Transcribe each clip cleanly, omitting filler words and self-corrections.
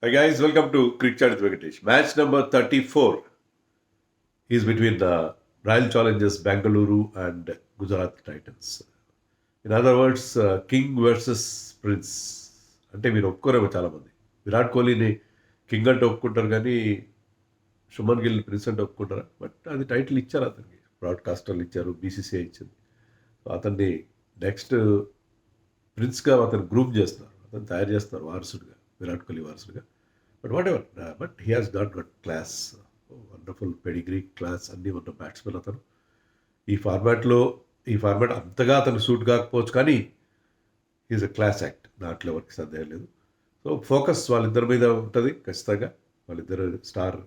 Hi guys, welcome to Cricket Chat with Venkatesh. Match number 34 is between the Royal Challengers Bengaluru and Gujarat Titans. In other words, king versus prince. అంటే మీరు ఒప్పుకోరేమో చాలామంది. Virat కోహ్లీని king అంటే ఒప్పుకుంటారు కానీ Shubman Gill prince అంటే ఒప్పుకుంటారా? But అది title ఇచ్చారు అతనికి. బ్రాడ్కాస్టర్లు ఇచ్చారు, బీసీసీఐ ఇచ్చింది. సో అతన్ని నెక్స్ట్ ప్రిన్స్గా అతను గ్రూప్ చేస్తున్నారు, అతను తయారు చేస్తున్నారు వారసుడిగా, విరాట్ కోహ్లీ వారసుడిగా. But what ever, but he has gut class, wonderful pedigree, class అన్నీ ఉన్న బ్యాట్స్మెన్ అతను. ఈ ఫార్మాట్ అంతగా అతను సూట్ కాకపోవచ్చు కానీ ఈజ్ అ క్లాస్ యాక్ట్, దాంట్లో ఎవరికి సందేహం లేదు. సో ఫోకస్ వాళ్ళిద్దరి మీద ఉంటుంది ఖచ్చితంగా. వాళ్ళిద్దరు స్టార్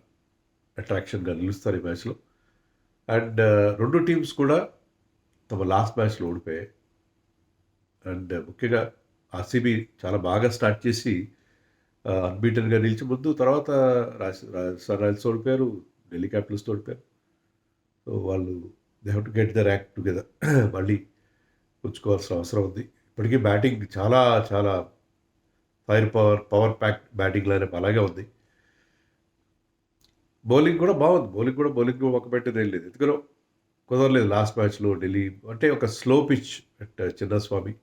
అట్రాక్షన్గా నిలుస్తారు ఈ మ్యాచ్లో. అండ్ రెండు టీమ్స్ కూడా తమ లాస్ట్ మ్యాచ్లో ఓడిపోయాయి. అండ్ ముఖ్యంగా ఆర్సీబీ చాలా బాగా స్టార్ట్ చేసి అన్బీటన్గా నిలిచి ముందు, తర్వాత రాజస్థాన్ రాయల్స్ ఓడిపోయారు, ఢిల్లీ క్యాపిటల్స్ ఓడిపోయారు. సో వాళ్ళు they have to get their act together. మళ్ళీ పుచ్చుకోవాల్సిన అవసరం ఉంది. ఇప్పటికీ బ్యాటింగ్ చాలా చాలా పవర్ ప్యాక్ బ్యాటింగ్ లైనప్ అలాగే ఉంది. బౌలింగ్ కూడా బాగుంది. బౌలింగ్ ఒక పెట్టేది ఏం లేదు, ఎందుకనో కుదరలేదు లాస్ట్ మ్యాచ్లో. ఢిల్లీ అంటే ఒక స్లో పిచ్ అట్ చిన్నస్వామి,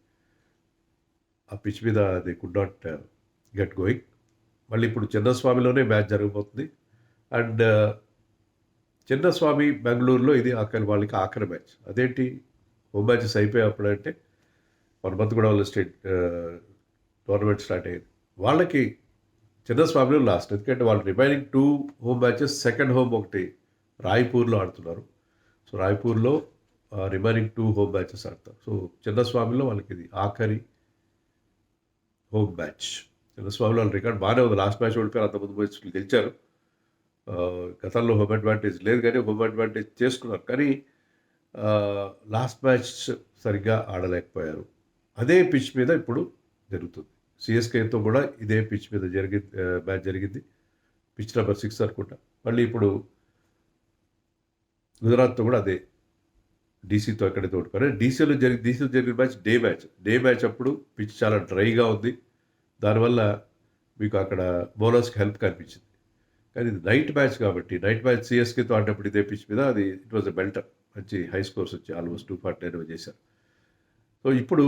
ఆ పిచ్ మీద they could not get going. మళ్ళీ ఇప్పుడు చిన్నస్వామిలోనే మ్యాచ్ జరగబోతుంది. అండ్ చిన్నస్వామి బెంగళూరులో ఇది వాళ్ళకి ఆఖరి మ్యాచ్. అదేంటి హోమ్ మ్యాచెస్ అయిపోయినప్పుడంటే 1 మంత్ కూడా వాళ్ళు స్టేట్ టోర్నమెంట్ స్టార్ట్ అయ్యింది. వాళ్ళకి చిన్నస్వామిలో లాస్ట్, ఎందుకంటే వాళ్ళు remaining 2 home matches, second home ఒకటి రాయ్పూర్లో ఆడుతున్నారు. సో రాయ్పూర్లో రిమైనింగ్ 2 హోమ్ మ్యాచెస్ ఆడతారు. సో చిన్నస్వామిలో వాళ్ళకి ఇది ఆఖరి హోమ్ మ్యాచ్. చిన్నస్వామిలో వాళ్ళ రికార్డ్ బాగానే ఉంది. లాస్ట్ మ్యాచ్ ఓడిపోయారు, అంతకుముందు మ్యాచ్లు గెలిచారు. గతంలో హోమ్ అడ్వాంటేజ్ లేదు కానీ హోమ్ అడ్వాంటేజ్ చేసుకున్నారు. కానీ లాస్ట్ మ్యాచ్ సరిగ్గా ఆడలేకపోయారు. అదే పిచ్ మీద ఇప్పుడు జరుగుతుంది. సిఎస్కేతో కూడా ఇదే పిచ్ మీద మ్యాచ్ జరిగింది. పిచ్ నెంబర్ 6 అనుకుంటా. మళ్ళీ ఇప్పుడు గుజరాత్తో కూడా అదే డీసీతో ఎక్కడైతే ఓడిపోయారు. డీసీలో జరిగిన మ్యాచ్ డే మ్యాచ్ అప్పుడు పిచ్ చాలా డ్రైగా ఉంది. దానివల్ల మీకు అక్కడ బౌలర్స్కి హెల్ప్ కనిపించింది. కానీ ఇది నైట్ మ్యాచ్ కాబట్టి, నైట్ మ్యాచ్ సిఎస్కేతో ఆడినప్పుడు ఇదే పిచ్ మీద అది ఇట్ వాజ్ ఎ బెల్టర్. మంచి హై స్కోర్స్ వచ్చి ఆల్మోస్ట్ 249 చేశారు. సో ఇప్పుడు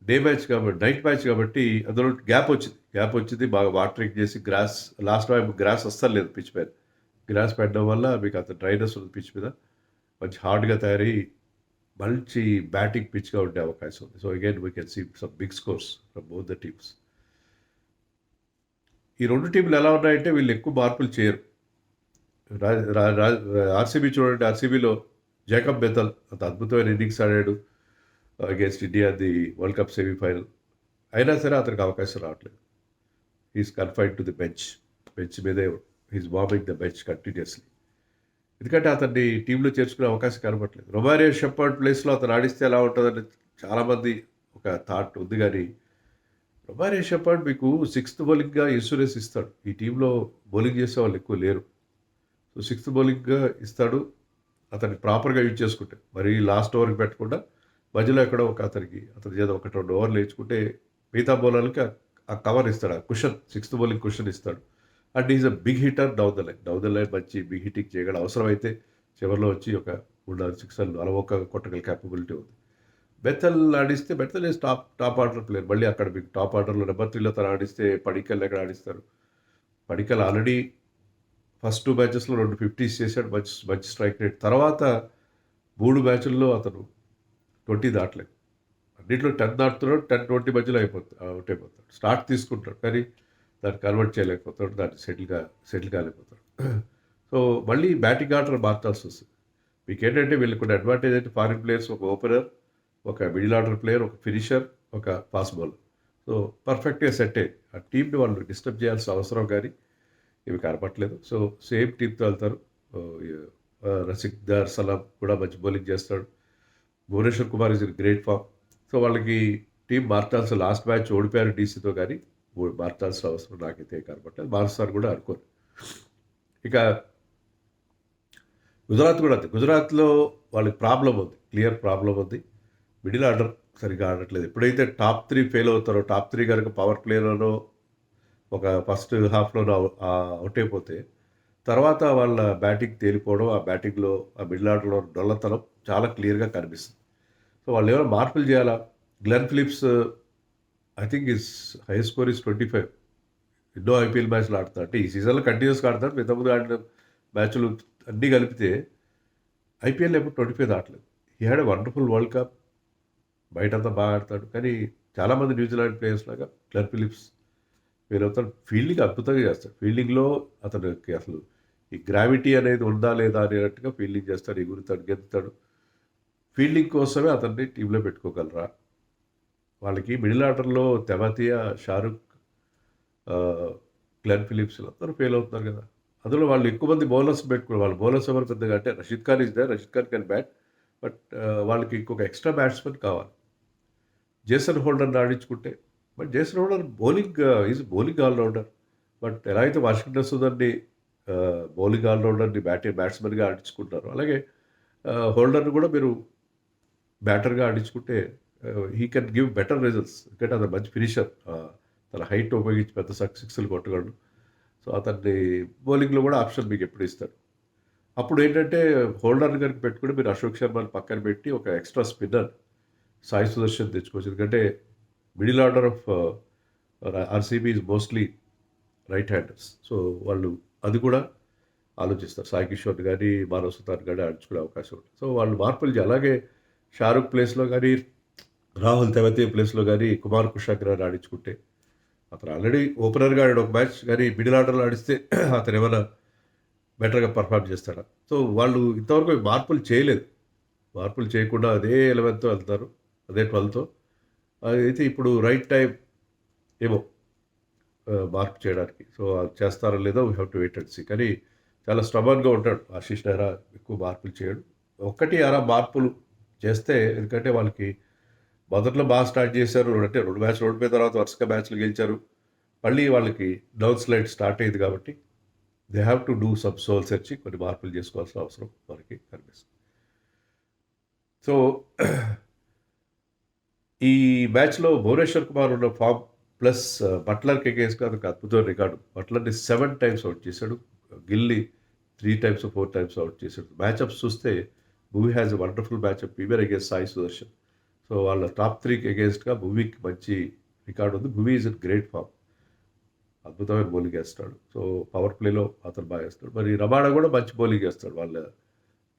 డే మ్యాచ్ కాబట్టి, నైట్ మ్యాచ్ కాబట్టి అందులో గ్యాప్ వచ్చింది. బాగా వాటరింగ్ చేసి గ్రాస్, లాస్ట్ టైం గ్రాస్ అస్సలు లేదు పిచ్ మీద. గ్రాస్ పెట్టడం వల్ల మీకు అంత డ్రైనెస్ ఉంది పిచ్ మీద, మంచి హార్డ్గా తయారై మంచి బ్యాటింగ్ పిచ్గా ఉండే అవకాశం ఉంది. So again we can see some big scores from both the teams. ఈ రెండు టీంలు ఎలా ఉన్నాయంటే వీళ్ళు ఎక్కువ మార్పులు చేయరు. ఆర్సీబీ చూడండి, ఆర్సీబీలో జేకబ్ బెథల్ అంత అద్భుతమైన ఇన్నింగ్స్ ఆడాడు against India the world cup semifinal. అయినా సరే అతనికి అవకాశం రావట్లేదు. He's confined to the bench మీదే he's warming the bench continuously. ఎందుకంటే అతన్ని టీంలో చేర్చుకునే అవకాశం కనబడట్లేదు. రొమారియో షెపర్డ్ ప్లేస్లో అతను ఆడిస్తే ఎలా ఉంటుందని చాలామంది ఒక థాట్ ఉంది. కానీ రొమారియో షెపర్డ్ మీకు 6th బౌలింగ్గా ఇన్సూరెన్స్ ఇస్తాడు. ఈ టీంలో బౌలింగ్ చేసే వాళ్ళు ఎక్కువ లేరు. సో 6th బౌలింగ్గా ఇస్తాడు. అతన్ని ప్రాపర్గా యూజ్ చేసుకుంటే, మరి లాస్ట్ ఓవర్కి పెట్టకుండా మధ్యలో ఎక్కడో అతని చేత 1-2 ఓవర్లు వేయించుకుంటే మిగతా బౌలర్లకి ఆ కవర్ ఇస్తాడు, ఆ కుషన్, 6th బౌలింగ్ కుషన్ ఇస్తాడు. And is a big hitter down the line మంచి బిగ్ హిట్టింగ్ చేయగలడు. అవసరమైతే చివరిలో వచ్చి ఒక 3-4 సిక్సర్లు అలవోక కొట్టగల క్యాపబిలిటీ ఉంది. బెథల్ ఆడిస్తే బెథల్ ఈజ్ టాప్ ఆర్డర్ ప్లేయర్. మళ్ళీ అక్కడ మీకు టాప్ ఆర్డర్లో నెంబర్ 3లో తను ఆడిస్తే పడికల్ ఎక్కడ ఆడిస్తారు? పడికల్ ఆల్రెడీ ఫస్ట్ 2 మ్యాచెస్లో 2 50s చేశాడు, మంచి స్ట్రైక్ రేట్. తర్వాత 3 మ్యాచ్ల్లో అతను 20 దాటలేదు. అన్నింటిలో 10 దాటుతున్నాడు, 10-20 మధ్యలో అవుట్ అయిపోతాడు. స్టార్ట్ తీసుకుంటాడు కానీ దాన్ని కన్వర్ట్ చేయలేకపోతాడు, దాన్ని సెటిల్ కాలేకపోతాడు. సో మళ్ళీ బ్యాటింగ్ ఆర్డర్ మార్చాల్సి వస్తుంది. మీకు ఏంటంటే వీళ్ళకి కొన్ని అడ్వాంటేజ్ అంటే ఫారిన్ ప్లేయర్స్, ఒక ఓపెనర్, ఒక మిడిల్ ఆర్డర్ ప్లేయర్, ఒక ఫినిషర్, ఒక ఫాస్ట్ బౌలర్. సో పర్ఫెక్ట్గా సెట్ అయ్యి ఆ టీంని వాళ్ళు డిస్టర్బ్ చేయాల్సిన అవసరం కానీ ఇవి కనపట్లేదు. సో సేమ్ టీంతో వెళ్తారు. రసిక్దార్ సలాం కూడా మంచి బౌలింగ్ చేస్తాడు. Bhuvneshwar Kumar is in great form. So వాళ్ళకి టీం మార్చాల్సిన, లాస్ట్ మ్యాచ్ ఓడిపోయారు డీసీతో, కానీ మార్చాల్సిన అవసరం నాకైతే కనపట్లేదు. మారుస్తారు కూడా అనుకోరు. ఇక గుజరాత్ కూడా అంతే. గుజరాత్లో వాళ్ళకి ప్రాబ్లం ఉంది, క్లియర్ ప్రాబ్లం ఉంది. మిడిల్ ఆర్డర్ సరిగ్గా ఆడట్లేదు. ఎప్పుడైతే టాప్ 3 ఫెయిల్ అవుతారో, టాప్ 3 కనుక పవర్ ప్లేలోనో ఒక ఫస్ట్ హాఫ్‌లోనే ఔట్ అయిపోతే, తర్వాత వాళ్ళ బ్యాటింగ్ తేలిపోవడం, ఆ బ్యాటింగ్‌లో ఆ మిడిల్ ఆర్డర్‌లో డొల్లతనం చాలా క్లియర్‌గా కనిపిస్తుంది. సో, వాళ్ళేమైనా మార్పులు చేయాలా? Glenn Phillips I think his highest score is 25. ఎన్నో ఐపీఎల్ మ్యాచ్‌లు ఆడుతున్నాడు. అంటే ఈ సీజన్‌లో కంటిన్యూయస్‌గా ఆడుతున్నాడు. ఇంతకుముందు ఆడిన మ్యాచ్‌లు అన్నీ కలిపితే ఐపీఎల్‌లో ఎప్పుడు 25 దాటలేదు. He had a wonderful world cup. బయటంతా బాగా ఆడతాడు. కానీ చాలామంది న్యూజిలాండ్ ప్లేయర్స్ లాగా గ్లెన్ ఫిలిప్స్ వేరవుతాడు. ఫీల్డింగ్ అద్భుతంగా చేస్తాడు. ఫీల్డింగ్‌లో అతనికి అసలు ఈ గ్రావిటీ అనేది ఉందా లేదా అనేటట్టుగా ఫీల్డింగ్ చేస్తాడు. ఎగురుతాడు, గెంతుతాడు. ఫీల్డింగ్ కోసమే అతన్ని టీమ్‌లో పెట్టుకోగలరా? వాళ్ళకి మిడిల్ ఆర్డర్‌లో తెమతియా, షారుక్, గ్లెన్ ఫిలిప్స్ వీళ్ళందరూ ఫెయిల్ అవుతున్నారు కదా! అందులో వాళ్ళు ఎక్కువ మంది బౌలర్స్ పెట్టుకున్నారు. వాళ్ళ బౌలర్స్ ఎవరు పెద్దగా అంటే Rashid Khan is there. Rashid Khan can bat. But వాళ్ళకి ఇంకొక ఎక్స్‌ట్రా బ్యాట్స్‌మన్ కావాలి. జేసన్ హోల్డర్‌ని ఆడించుకుంటే but Jason Holder bowling is bowling all-rounder. But ఎలా అయితే వాషింగ్టన్ సుందర్‌ని బౌలింగ్ ఆల్‌రౌండర్‌ని బ్యాట్స్‌మన్‌గా ఆడించుకుంటారో అలాగే హోల్డర్‌ని కూడా మీరు బ్యాటర్‌గా ఆడించుకుంటే he can give better results. ఎందుకంటే అతను మంచి ఫినిషర్. తన హైట్ ఉపయోగించి పెద్ద సిక్స్‌లు కొట్టగలడు. సో, అతన్ని బౌలింగ్‌లో కూడా ఆప్షన్ మీకు ఎప్పుడు ఇస్తాడు. అప్పుడేంటంటే హోల్డర్‌ని గనుక పెట్టుకుంటే మీరు అశోక్ శర్మని పక్కన పెట్టి ఒక ఎక్స్‌ట్రా స్పిన్నర్ సాయి సుదర్శన్ తెచ్చుకోవచ్చు. ఎందుకంటే middle order of RCB is mostly right handers. So, వాళ్ళు అది కూడా ఆలోచిస్తారు. సాయి కిషోర్‌ని గానీ, మానవ్ సుతార్‌ని గానీ ఆడించుకునే అవకాశం ఉంది. సో, వాళ్ళు మార్పులు అలాగే షారుక్ ప్లేస్‌లో గానీ, రాహుల్ తెవతి ప్లేస్‌లో గానీ, కుమార్ కుషాగ్రాని ఆడించుకుంటే అతను ఆల్రెడీ ఓపెనర్‌గా ఆడాడు ఒక మ్యాచ్. కానీ మిడిల్ ఆర్డర్‌లో ఆడిస్తే అతనేమన్నా బెటర్‌గా పెర్ఫార్మ్ చేస్తాడా? సో, వాళ్ళు ఇంతవరకు మార్పులు చేయలేదు. మార్పులు చేయకుండా అదే 11తో వెళ్తారు. అదే 12తో. అయితే ఇప్పుడు రైట్ టైమ్ ఏమో మార్పు చేయడానికి. సో, అది చేస్తారో లేదో we have to wait and see. కానీ చాలా స్టబర్న్‌గా ఉంటాడు ఆశీష్ నెహ్రా. ఎక్కువ మార్పులు చేయడు. ఒక్కటి అరా మార్పులు చేస్తే ఎందుకంటే వాళ్ళకి మొదట్లో బాగా స్టార్ట్ చేశారు. అంటే 2 మ్యాచ్‌లు ఓడిపోయిన తర్వాత వరుసగా మ్యాచ్‌లు గెలిచారు. మళ్ళీ వాళ్ళకి డౌన్ స్లైడ్ స్టార్ట్ అయింది కాబట్టి they have to do some soul searching. కొన్ని మార్పులు చేసుకోవాల్సిన అవసరం మనకి కనిపిస్తుంది. సో, ఈ మ్యాచ్‌లో భువనేశ్వర్ కుమార్ ఉన్న ఫార్మ్ ప్లస్ బట్లర్‌కి అగెయిన్స్ట్‌గా అదొక అద్భుతమైన రికార్డు. బట్లర్‌ని 7 టైమ్స్ ఔట్ చేశాడు. గిల్‌ని 3 టైమ్స్, 4 టైమ్స్ ఔట్ చేశాడు. మ్యాచప్స్ చూస్తే Bhuvi has a wonderful matchup even against Sai Sudharsan. So, వాళ్ళ టాప్ 3కి అగెయిన్స్ట్‌గా భువికి మంచి రికార్డ్ ఉంది. Bhuvi is in great form. అద్భుతమైన బౌలింగ్ ఏస్తాడు. సో, పవర్ ప్లేలో అతను బాగా ఏస్తాడు. మరి రబాడా కూడా మంచి బౌలింగ్ ఏస్తాడు వాళ్ళ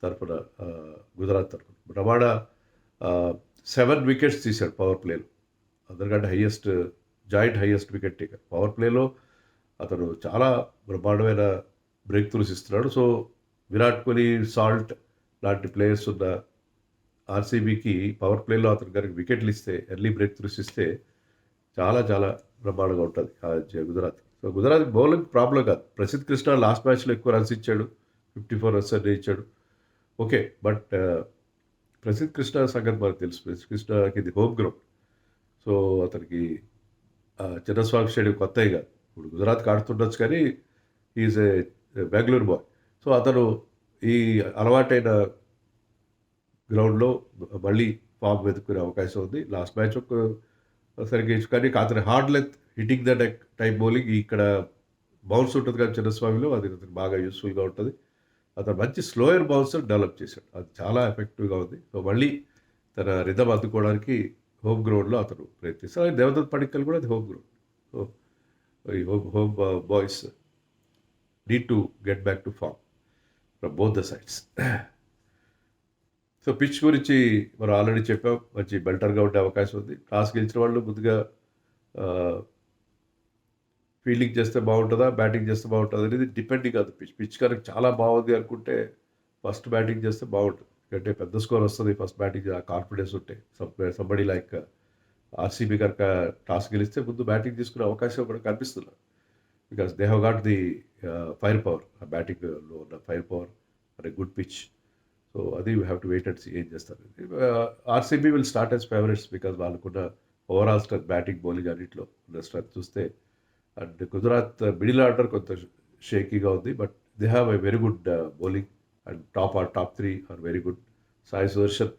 తరఫున గుజరాత్ తరఫున. రబాడా 7 వికెట్స్ తీశాడు పవర్ ప్లేలో. అందరికంటే highest joint highest wicket taker. Power ప్లేలో అతను చాలా బ్రహ్మాండమైన బ్రేక్ త్రూస్ ఇస్తున్నాడు. సో, విరాట్ కోహ్లీ, సాల్ట్ లాంటి ప్లేయర్స్ ఉన్న ఆర్‌సీబీకి పవర్ ప్లేలో అతను గనుక వికెట్లు ఇస్తే, ఎర్లీ బ్రేక్ త్రూస్ ఇస్తే చాలా చాలా బ్రహ్మాండంగా ఉంటది. Gujarat. So, Gujarat bowling problem కాదు. ప్రసిద్ధ్ కృష్ణ లాస్ట్ మ్యాచ్‌లో ఎక్కువ రన్స్ ఇచ్చాడు. 54 రన్స్ అన్నీ ఇచ్చాడు. ఓకే. బట్ ప్రసిద్ధ్ కృష్ణ సంగతి మనకు తెలుసు. ప్రసిద్ధ్ కృష్ణకి ఇది హోమ్ గ్రౌండ్. సో, అతనికి చిన్నస్వామి స్టేడియం కొత్తయి కాదు. ఇప్పుడు గుజరాత్‌కి ఆడుతుండొచ్చు కానీ he is a Bengaluru boy. So, అతను ఈ అలవాటైన గ్రౌండ్‌లో మళ్ళీ ఫామ్ వెతుక్కునే అవకాశం ఉంది. లాస్ట్ మ్యాచ్ సరిగ్గా కానీ అతని hard length hitting the deck type bowling ఇక్కడ బౌన్స్ ఉంటుంది కానీ చిన్నస్వామిలో అది అతనికి బాగా యూస్‌ఫుల్‌గా ఉంటది. అతను మంచి స్లోయర్ బౌన్సర్ డెవలప్ చేశాడు. అది చాలా ఎఫెక్టివ్‌గా ఉంది. సో, మళ్ళీ తన రిథమ్ అందుకోవడానికి హోమ్ గ్రౌండ్‌లో అతను ప్రయత్నిస్తాడు. అలాగే దేవదత్ పడిక్కల్ కూడా అది హోమ్ గ్రౌండ్. సో, ఈ home home boys need to get back to form from both the sides. So, pitch గురించి మనం ఆల్రెడీ చెప్పాం. మంచి బెల్టర్‌గా ఉండే అవకాశం ఉంది. టాస్ గెలిచిన వాళ్ళు ముందుగా ఆహ్, ఫీల్డింగ్ చేస్తే బాగుంటదా? బ్యాటింగ్ చేస్తే బాగుంటదా? అనేది depending on the pitch. Pitch కనుక చాలా బాగుంది అనుకుంటే ఫస్ట్ బ్యాటింగ్ చేస్తే బాగుంటుంది. ఎందుకంటే పెద్ద స్కోర్ వస్తది ఫస్ట్ బ్యాటింగ్ ఆ కాన్ఫిడెన్స్ ఉంటే. సంబడీ లైక్ ఆర్‌సీబీ కనుక టాస్ గెలిస్తే ముందు బ్యాటింగ్ తీసుకునే అవకాశం కూడా కనిపిస్తుంది. Because they have got the fire power. ఆ బ్యాటింగ్‌లో ఉన్న fire power and a good pitch. So, అది we have to wait and see ఏం చేస్తారు. RCB will start as favourites because వాళ్ళకున్న ఓవరాల్ స్ట్రెంత్ బ్యాటింగ్, బౌలింగ్ అన్నిట్లో ఉన్న స్ట్రెంత్ చూస్తే అండ్ గుజరాత్ మిడిల్ ఆర్డర్ కొంత షేకీగా ఉంది. But they have a very good bowling and top 3 are very good. Sai Sudharsan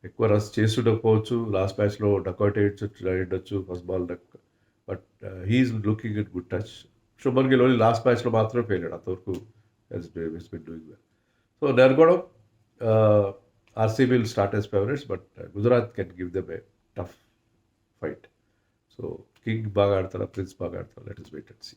ఎక్కువ రన్స్ చేస్తుండకపోవచ్చు. లాస్ట్ మ్యాచ్‌లో డకౌట్ అయ్యుండొచ్చు. First ball but he's looking in good touch. Shubman Gill only last మ్యాచ్లో మాత్రమే ఫెయిల్ అయ్యాడు, అంతవరకు he's been doing well. So నేను కూడా RCB will start as favourites, but Gujarat can give them a tough fight. So king బాగా ఆడతారా, prince బాగా ఆడతారా, let us wait and see.